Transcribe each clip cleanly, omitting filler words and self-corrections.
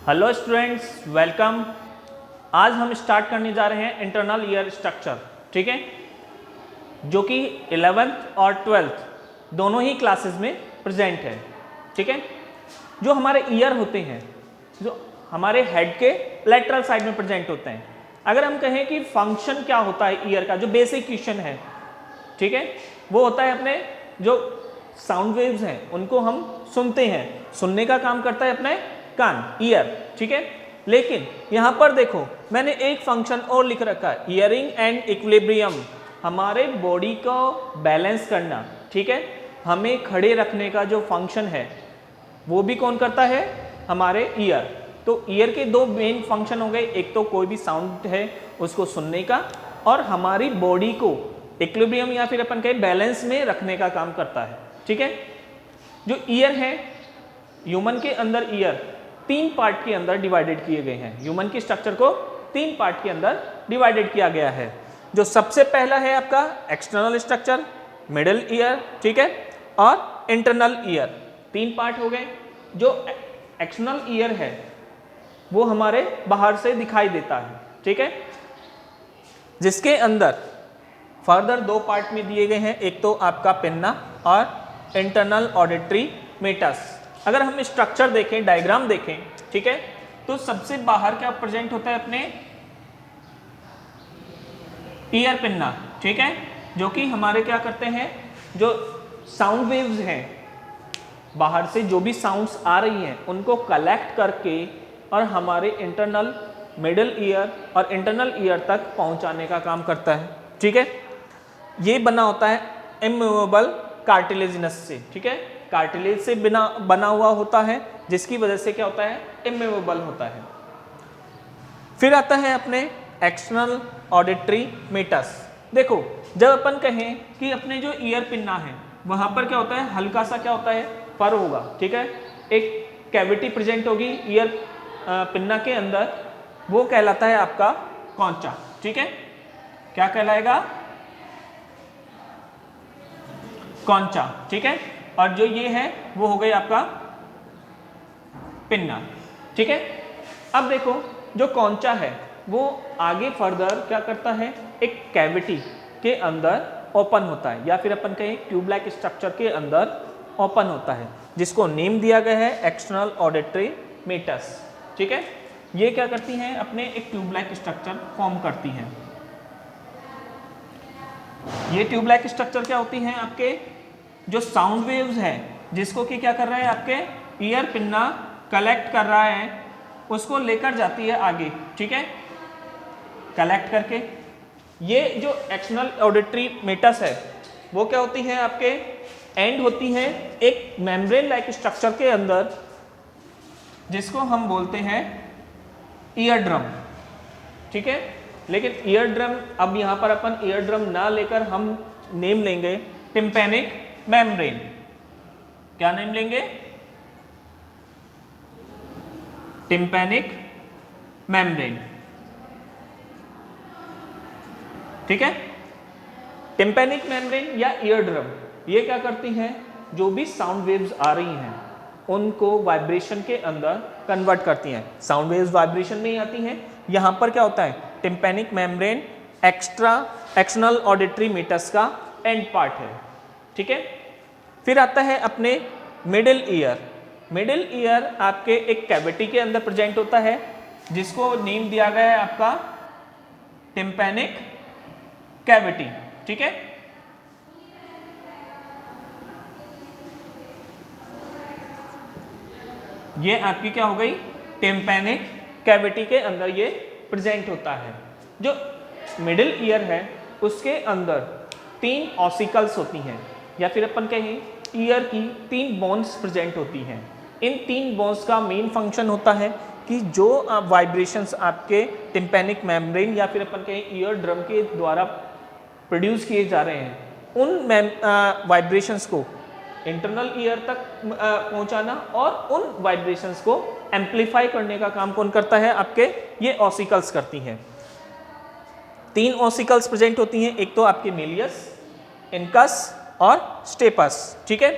Hello students, welcome. आज हम start करने जा रहे हैं इंटरनल ईयर स्ट्रक्चर, ठीक है, जो कि 11th और 12th दोनों ही क्लासेस में प्रेजेंट है, ठीक है। जो हमारे ईयर होते हैं, जो हमारे हेड के लेटरल साइड में प्रेजेंट होते हैं। अगर हम कहें कि फंक्शन क्या होता है ईयर का, जो बेसिक क्वेश्चन है, ठीक है, वो होता है अपने जो साउंड वेव्स हैं उनको हम सुनते हैं, सुनने का काम करता है अपने कान, ईयर, ठीक है। लेकिन यहां पर देखो मैंने एक फंक्शन और लिख रखा है, ईयरिंग एंड इक्विलिब्रियम, हमारे बॉडी को बैलेंस करना, ठीक है, हमें खड़े रखने का जो फंक्शन है वो भी कौन करता है, हमारे ईयर। तो ईयर के दो मेन फंक्शन हो गए, एक तो कोई भी साउंड है उसको सुनने का, और हमारी बॉडी को इक्विलिब्रियम या फिर अपन कहें बैलेंस में रखने का काम करता है, ठीक है। जो ईयर है, ह्यूमन के अंदर ईयर 3 पार्ट के अंदर डिवाइडेड किए गए हैं। ह्यूमन की स्ट्रक्चर को 3 पार्ट के अंदर डिवाइडेड किया गया है। जो सबसे पहला है आपका एक्सटर्नल स्ट्रक्चर, मिडिल ईयर, ठीक है, और इंटरनल ईयर, 3 पार्ट हो गए। जो एक्सटर्नल ईयर है वो हमारे बाहर से दिखाई देता है, ठीक है, जिसके अंदर फर्दर 2 पार्ट में दिए गए हैं, एक तो आपका पिन्ना और इंटरनल ऑडिटरी मेटस। अगर हम स्ट्रक्चर देखें, डायग्राम देखें, ठीक है, तो सबसे बाहर क्या प्रेजेंट होता है, अपने ईयर पिन्ना, ठीक है, जो कि हमारे क्या करते हैं, जो साउंड वेव्स हैं बाहर से जो भी साउंड्स आ रही हैं उनको कलेक्ट करके और हमारे इंटरनल, मिडिल ईयर और इंटरनल ईयर तक पहुंचाने का काम करता है, ठीक है। ये बना होता है इमूवेबल कार्टिलेजिनस से, ठीक है, कार्टिलेज से बना हुआ होता है, जिसकी वजह से क्या होता है, इमूवेबल होता है। फिर आता है अपने एक्सटर्नल ऑडिटरी मेटस। देखो जब अपन कहें कि अपने जो ईयर पिन्ना है वहां पर क्या होता है, हल्का सा क्या होता है, फर होगा, ठीक है, एक कैविटी प्रेजेंट होगी ईयर पिन्ना के अंदर, वो कहलाता है आपका कौचा, ठीक है। क्या कहलाएगा, कौचा, ठीक है। और जो ये है वो हो गई आपका पिन्ना, ठीक है। अब देखो जो कौचा है वो आगे फर्दर क्या करता है, एक कैविटी के अंदर ओपन होता है, या फिर अपन कहें ट्यूब लाइक स्ट्रक्चर के अंदर ओपन होता है, जिसको नेम दिया गया है एक्सटर्नल ऑडिटरी मेटस, ठीक है। ये क्या करती हैं, अपने एक ट्यूब लाइक स्ट्रक्चर फॉर्म करती हैं। ये ट्यूब लाइक स्ट्रक्चर क्या होती हैं, आपके जो साउंड वेव्स है जिसको कि क्या कर रहा है, आपके ईयर पिन्ना कलेक्ट कर रहा है, उसको लेकर जाती है आगे, ठीक है, कलेक्ट करके। ये जो एक्सटर्नल ऑडिटरी मेटस है वो क्या होती है, आपके एंड होती है एक मेम्ब्रेन लाइक स्ट्रक्चर के अंदर, जिसको हम बोलते हैं ईयर ड्रम, ठीक है। लेकिन ईयर ड्रम, अब यहां पर अपन ईयर ड्रम ना लेकर हम नेम लेंगे टिम्पैनिक मेम्ब्रेन। क्या नेम लेंगे, टिम्पैनिक मेम्ब्रेन, ठीक है। टिम्पैनिक मेम्ब्रेन या ईयर ड्रम ये क्या करती हैं, जो भी साउंड वेव्स आ रही हैं उनको वाइब्रेशन के अंदर कन्वर्ट करती हैं। साउंड वेव्स वाइब्रेशन में ही आती हैं। यहां पर क्या होता है, tympanic membrane external auditory meatus का एंड पार्ट है, ठीक है। फिर आता है अपने मिडिल ईयर। मिडिल ईयर आपके एक कैविटी के अंदर प्रेजेंट होता है, जिसको नेम दिया गया है आपका टिम्पैनिक कैविटी, ठीक है। ये आपकी क्या हो गई, टिम्पैनिक कैविटी के अंदर ये प्रेजेंट होता है। जो मिडिल ईयर है उसके अंदर 3 ऑसिकल्स होती हैं, या फिर अपन कहें ईयर की 3 बोन्स प्रेजेंट होती हैं। इन 3 बोन्स का मेन फंक्शन होता है कि जो वाइब्रेशंस आपके टिम्पैनिक मेम्ब्रेन या फिर अपन कहें ईयर ड्रम के द्वारा प्रोड्यूस किए जा रहे हैं, उन वाइब्रेशंस को इंटरनल ईयर तक पहुंचाना और उन वाइब्रेशंस को एम्पलीफाई करने का काम कौन करता है, आपके ये ऑसिकल्स करती हैं। 3 ऑसिकल्स प्रेजेंट होती हैं, एक तो आपके मेलियस, इनकस और स्टेपस, ठीक है।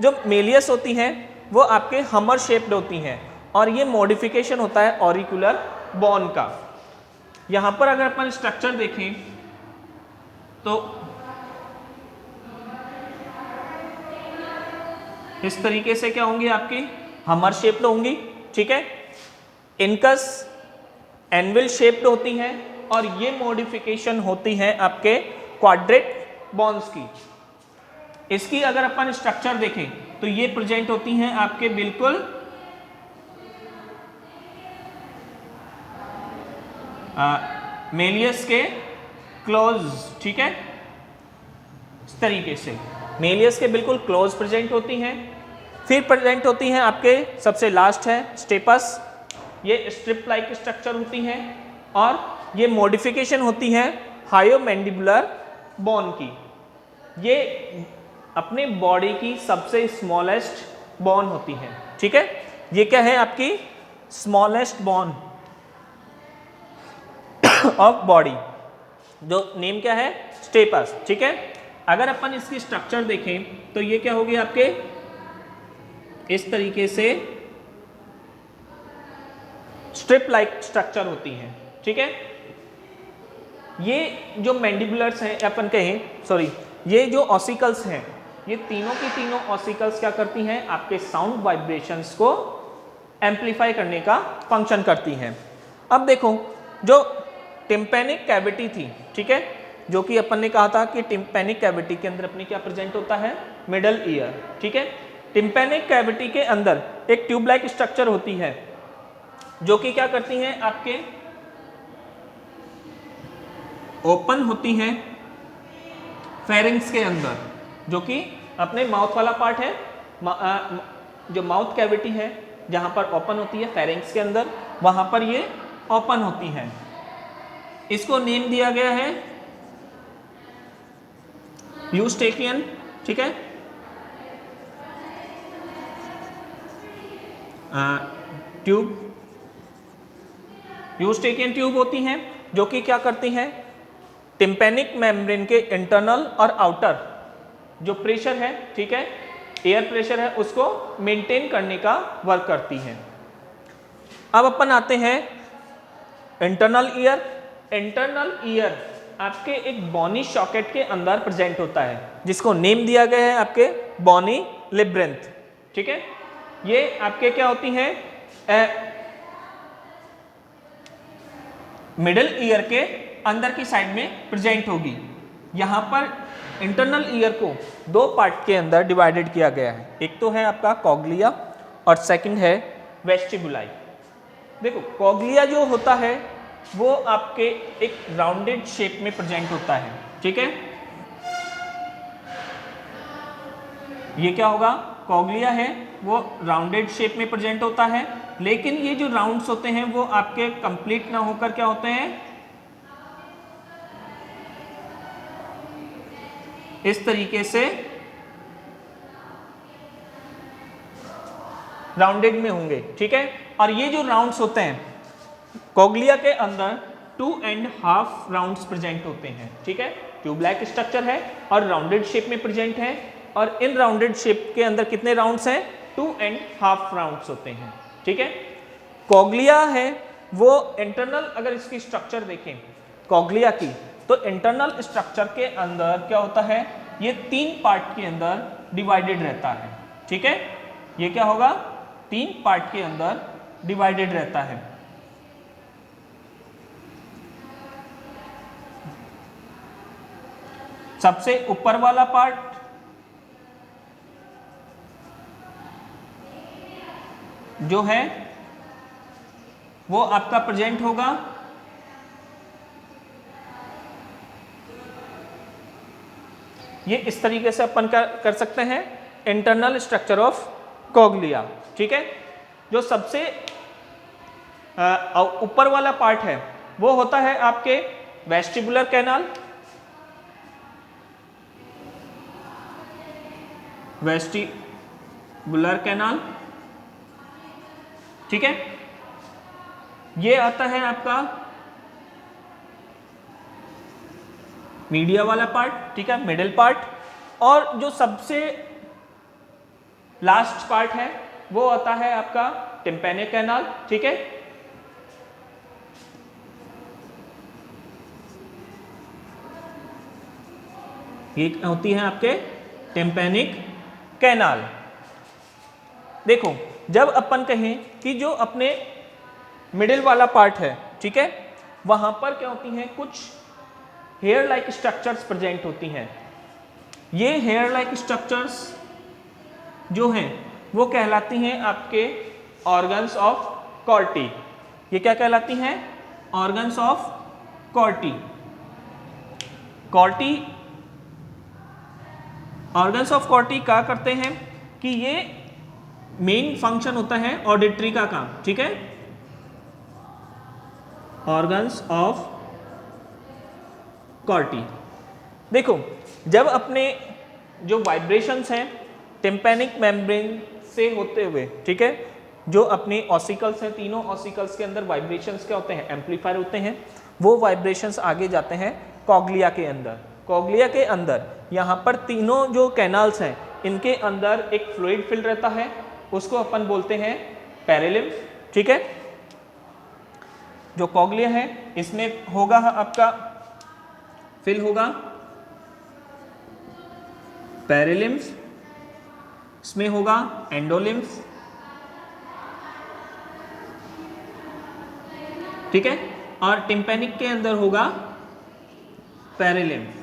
जो मेलियस होती हैं वो आपके हमर शेप्ड होती हैं, और ये मॉडिफिकेशन होता है ऑरिकुलर बोन का। यहां पर अगर अपन स्ट्रक्चर देखें तो इस तरीके से क्या होंगी, आपकी हमर शेप्ड होंगी, ठीक है। इनकस एनविल शेप्ड होती हैं और ये मॉडिफिकेशन होती है आपके क्वाड्रेट बोन्स की। इसकी अगर अपन स्ट्रक्चर देखें तो ये प्रेजेंट होती हैं आपके बिल्कुल मेलियस के क्लोज, ठीक है, इस तरीके से मेलियस के बिल्कुल क्लोज प्रेजेंट होती हैं। फिर प्रेजेंट होती हैं आपके सबसे लास्ट है स्टेपस, ये स्ट्रिप लाइक स्ट्रक्चर होती हैं और ये मॉडिफिकेशन होती है हायोमैंडिबुलर बोन की। ये अपने बॉडी की सबसे स्मॉलेस्ट बोन होती है, ठीक है। ये क्या है, आपकी स्मॉलेस्ट बोन ऑफ बॉडी, जो नेम क्या है, स्टेपस, ठीक है। अगर अपन इसकी स्ट्रक्चर देखें तो ये क्या होगी, आपके इस तरीके से स्ट्रिप लाइक स्ट्रक्चर होती है, ठीक है। ये जो मैंडिबुलर्स हैं, अपन कहें सॉरी, ये जो ऑसिकल्स हैं, ये तीनों की तीनों ऑसिकल्स क्या करती हैं, आपके साउंड वाइब्रेशंस को एम्पलीफाई करने का फंक्शन करती हैं। अब देखो, जो टिम्पैनिक कैविटी थी, ठीक है, जो कि अपन ने कहा था कि टिम्पैनिक कैविटी के अंदर अपने क्या प्रेजेंट होता है, मिडल ईयर, ठीक है। टिम्पैनिक कैविटी के अंदर एक ट्यूब लाइक स्ट्रक्चर होती है जो कि क्या करती हैं, आपके ओपन होती हैं फेरिंग्स के अंदर, जो कि अपने माउथ वाला पार्ट है, जो माउथ कैविटी है जहां पर ओपन होती है फेरिंग्स के अंदर, वहां पर ये ओपन होती है। इसको नेम दिया गया है यूस्टेकियन, ठीक है, ट्यूब, यूस्टेकियन ट्यूब होती हैं जो कि क्या करती हैं, टिम्पैनिक मेम्ब्रेन के इंटरनल और आउटर जो प्रेशर है, ठीक है, एयर प्रेशर है, उसको मेंटेन करने का वर्क करती हैं। अब अपन आते हैं इंटरनल ईयर। इंटरनल ईयर आपके एक बॉनी सॉकेट के अंदर प्रेजेंट होता है, जिसको नेम दिया गया है आपके बॉनी लिब्रेंथ, ठीक है। ये आपके क्या होती हैं, मिडल ईयर के अंदर की साइड में प्रेजेंट होगी। यहां पर इंटरनल ईयर को दो पार्ट के अंदर डिवाइडेड किया गया है, एक तो है आपका कॉग्लिया और सेकंड है वेस्टिबुलाई। देखो, कॉग्लिया जो होता है वो आपके एक राउंडेड शेप में प्रेजेंट होता है, ठीक है। ये क्या होगा, कॉग्लिया है वो राउंडेड शेप में प्रेजेंट होता है, लेकिन ये जो राउंड्स होते हैं वो आपके कंप्लीट ना होकर क्या होते हैं, इस तरीके से राउंडेड में होंगे, ठीक है। और ये जो राउंड्स होते हैं कॉग्लिया के अंदर 2.5 राउंड्स प्रेजेंट होते हैं, ठीक है। ट्यूब लाइक स्ट्रक्चर है और राउंडेड शेप में प्रेजेंट है, और इन राउंडेड शेप के अंदर कितने राउंड्स हैं, 2.5 राउंड्स होते हैं, ठीक है। कॉग्लिया है वो इंटरनल, अगर इसकी स्ट्रक्चर देखें कॉग्लिया की, तो इंटरनल स्ट्रक्चर के अंदर क्या होता है, ये 3 पार्ट के अंदर डिवाइडेड रहता है, ठीक है। ये क्या होगा, 3 पार्ट के अंदर डिवाइडेड रहता है। सबसे ऊपर वाला पार्ट जो है वो आपका प्रेजेंट होगा ये इस तरीके से अपन कर सकते हैं, इंटरनल स्ट्रक्चर ऑफ कॉग्लिया, ठीक है। जो सबसे ऊपर वाला पार्ट है वो होता है आपके वेस्टिबुलर कैनाल, वेस्टिबुलर कैनाल, ठीक है। ये आता है आपका मीडिया वाला पार्ट, ठीक है, मिडिल पार्ट, और जो सबसे लास्ट पार्ट है वो आता है आपका टिम्पैनिक कैनाल, ठीक है। ये होती है आपके टिम्पैनिक कैनाल। देखो जब अपन कहें कि जो अपने मिडिल वाला पार्ट है, ठीक है, वहां पर क्या होती हैं, कुछ हेयर लाइक स्ट्रक्चर्स प्रेजेंट होती हैं। ये हेयर लाइक स्ट्रक्चर्स जो हैं वो कहलाती हैं आपके ऑर्गन्स ऑफ कॉर्टी। ये क्या कहलाती हैं? Organs of कॉर्टी। कॉर्टी, ऑर्गन्स ऑफ कॉर्टी क्या करते हैं कि ये मेन फंक्शन होता है ऑडिटरी का काम, ठीक है। Organs of कॉर्टी। देखो जब अपने जो वाइब्रेशंस हैं टिम्पैनिक मेम्ब्रेन से होते हुए, ठीक है, जो अपनी ऑसिकल्स हैं, तीनों ऑसिकल्स के अंदर वाइब्रेशंस क्या होते हैं? एम्पलीफायर होते हैं। वो वाइब्रेशंस आगे जाते हैं कॉग्लिया के अंदर। कॉग्लिया के अंदर यहाँ पर तीनों जो कैनाल्स हैं इनके अंदर एक फ्लूइड फिल रहता है, उसको अपन बोलते हैं पेरिलिम्फ, ठीक है। जो कॉग्लिया है इसमें होगा आपका फिल होगा पेरिलिम्फ, इसमें होगा एंडोलिम्फ, ठीक है, और टिम्पैनिक के अंदर होगा पेरिलिम्फ।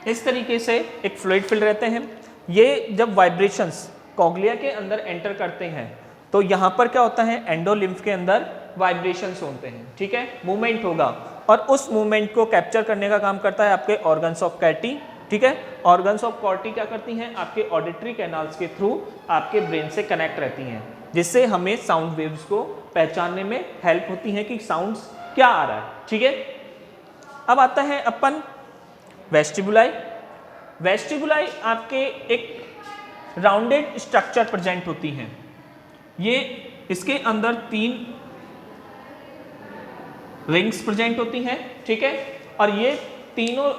इस तरीके से एक फ्लूइड फिल रहते हैं। ये जब वाइब्रेशंस कॉग्लिया के अंदर एंटर करते हैं तो यहाँ पर क्या होता है? एंडोलिम्फ के अंदर वाइब्रेशंस होते हैं, ठीक है, मूवमेंट होगा, और उस मूवमेंट को कैप्चर करने का काम करता है आपके ऑर्गन्स ऑफ कॉर्टी, ठीक है। ऑर्गन्स ऑफ कॉर्टी क्या करती हैं? आपके ऑडिटरी कैनाल्स के थ्रू आपके ब्रेन से कनेक्ट रहती हैं, जिससे हमें साउंड वेव्स को पहचानने में हेल्प होती है कि साउंड्स क्या आ रहा है, ठीक है। अब आता है अपन वेस्टिबुलाई। वेस्टिबुलाई आपके एक राउंडेड स्ट्रक्चर प्रेजेंट होती हैं। ये इसके अंदर 3 रिंग्स प्रेजेंट होती हैं, ठीक है, और ये तीनों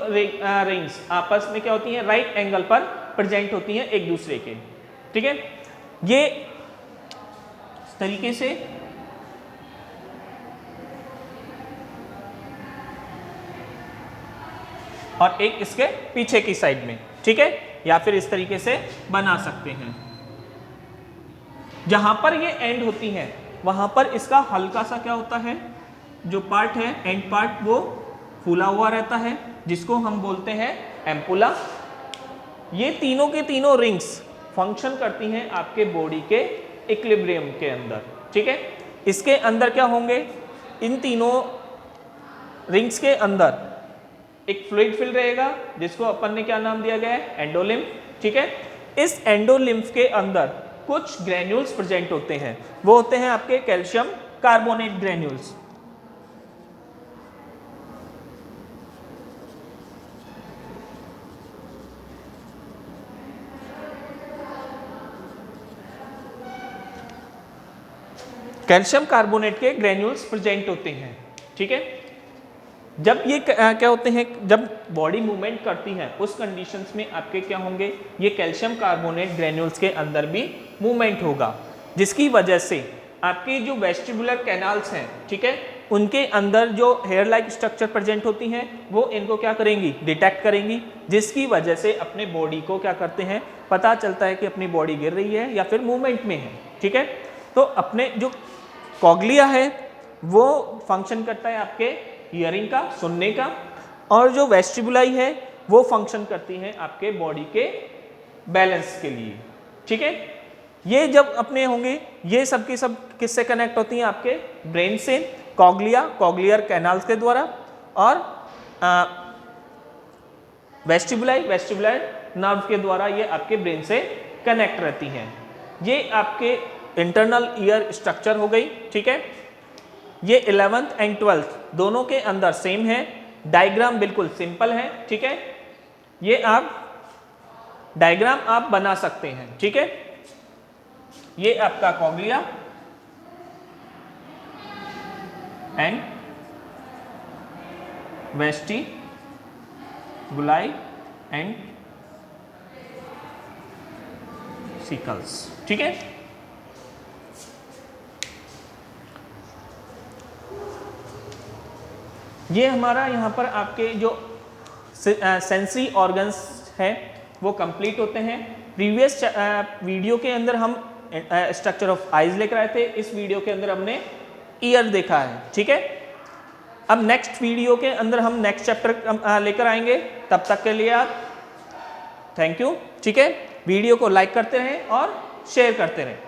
रिंग्स आपस में क्या होती हैं? राइट एंगल पर प्रेजेंट होती हैं एक दूसरे के, ठीक है। ये इस तरीके से और एक इसके पीछे की साइड में, ठीक है, या फिर इस तरीके से बना सकते हैं। जहां पर ये एंड होती हैं वहां पर इसका हल्का सा क्या होता है, जो पार्ट है एंड पार्ट वो फूला हुआ रहता है, जिसको हम बोलते हैं एम्पुला। ये तीनों के तीनों रिंग्स फंक्शन करती हैं आपके बॉडी के इक्विलिब्रियम के अंदर, ठीक है। इसके अंदर क्या होंगे? इन तीनों रिंग्स के अंदर एक फ्लूइड फिल रहेगा जिसको अपन ने क्या नाम दिया गया है? एंडोलिम्फ, ठीक है। इस एंडोलिम्फ के अंदर कुछ ग्रेन्यूल्स प्रेजेंट होते हैं, वो होते हैं आपके calcium carbonate granules. Calcium carbonate के ग्रेन्यूल्स प्रेजेंट होते हैं, ठीक है। जब ये क्या होते हैं, जब बॉडी मूवमेंट करती है उस कंडीशंस में आपके क्या होंगे? ये कैल्शियम कार्बोनेट ग्रेन्यूल्स के अंदर भी मूवमेंट होगा, जिसकी वजह से आपके जो वेस्टिबुलर कैनाल्स हैं, ठीक है, उनके अंदर जो हेयर लाइक स्ट्रक्चर प्रेजेंट होती हैं वो इनको क्या करेंगी? डिटेक्ट करेंगी, जिसकी वजह से अपने बॉडी को क्या करते हैं? पता चलता है कि अपनी बॉडी गिर रही है या फिर मूवमेंट में है, ठीक है। तो अपने जो कॉग्लिया है वो फंक्शन करता है आपके हियरिंग का, सुनने का, और जो वेस्टिबुलाई है वो फंक्शन करती है आपके बॉडी के बैलेंस के लिए, ठीक है। ये जब अपने होंगे, ये सब की सब किससे कनेक्ट होती हैं? आपके ब्रेन से, कॉग्लिया, कॉग्लियर कैनाल्स के द्वारा, और वेस्टिबुलाई, वेस्टिबुलर नर्व के द्वारा ये आपके ब्रेन से कनेक्ट रहती हैं। ये आपके इंटरनल ईयर स्ट्रक्चर हो गई, ठीक है। ये 11th एंड 12th दोनों के अंदर सेम है। डायग्राम बिल्कुल सिंपल है, ठीक है। ये आप डायग्राम आप बना सकते हैं, ठीक है। ये आपका कॉग्लिया एंड वेस्टिबुलाई एंड सिकल्स, ठीक है। ये हमारा यहाँ पर आपके जो सेंसरी ऑर्गन्स है वो कंप्लीट होते हैं। प्रीवियस वीडियो के अंदर हम स्ट्रक्चर ऑफ आइज लेकर आए थे, इस वीडियो के अंदर हमने ईयर देखा है, ठीक है। अब नेक्स्ट वीडियो के अंदर हम नेक्स्ट चैप्टर लेकर आएंगे, तब तक के लिए आप थैंक यू, ठीक है। वीडियो को लाइक करते रहें और शेयर करते रहें।